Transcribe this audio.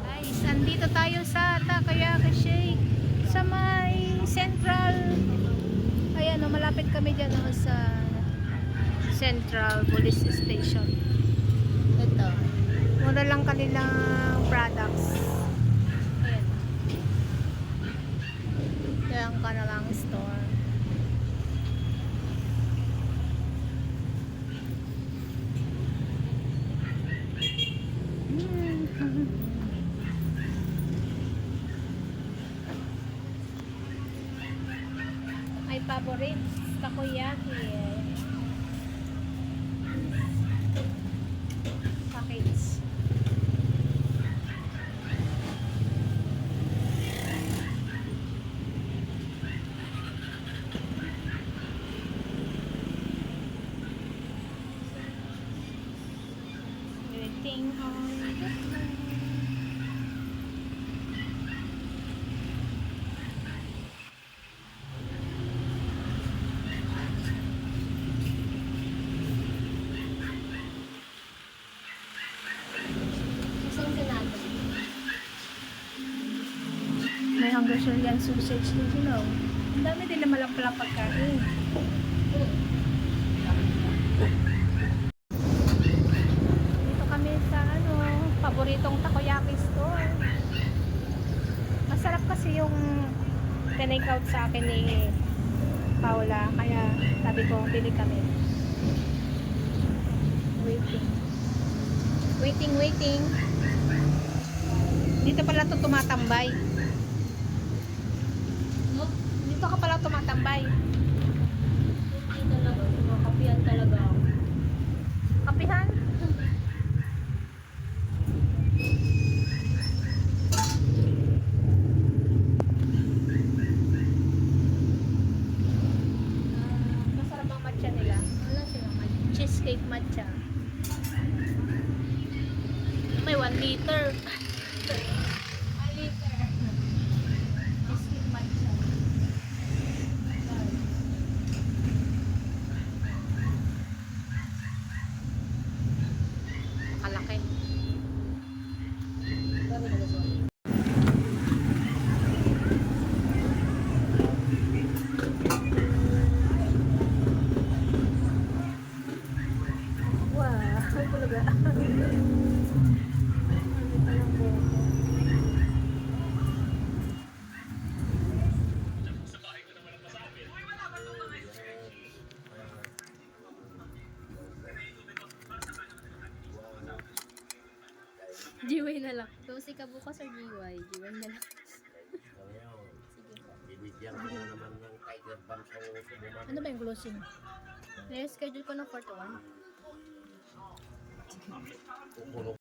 Guys, andito tayo sa Takayaki Shake sa may Central. Ayan o, malapit kami dyan o, sa Central Police Station. Ito, mura lang kanilang products. Ayan, yan ka na lang store. My favorite takoyaki package. Waiting on the train. May Hungarian sausage din sila. Ang dami din naman lang palang pagkain. Dito kami sa paboritong takoyaki store. Masarap kasi yung tinake out sa akin ni Paula. Kaya sabi ko, bili kami. Waiting. Dito pala ito tumatambay. Dito ka pala tumatambay. Hindi talaga. Kapihan talaga ako. Kapihan? Masarap ang matcha nila. Wala silang matcha. Cheesecake matcha. May 1 liter. 1 liter. Cheesecake matcha. Kalaki. Dami na gusto. Wow, talaga. GY na lang. Dosi ka bukas or GY? GY na lang. Ngayon, binigyan ko na naman ng Tiger Balm sa subuman. Ano ba yung closing? Na-schedule ko ng 4 to 1. Kukulong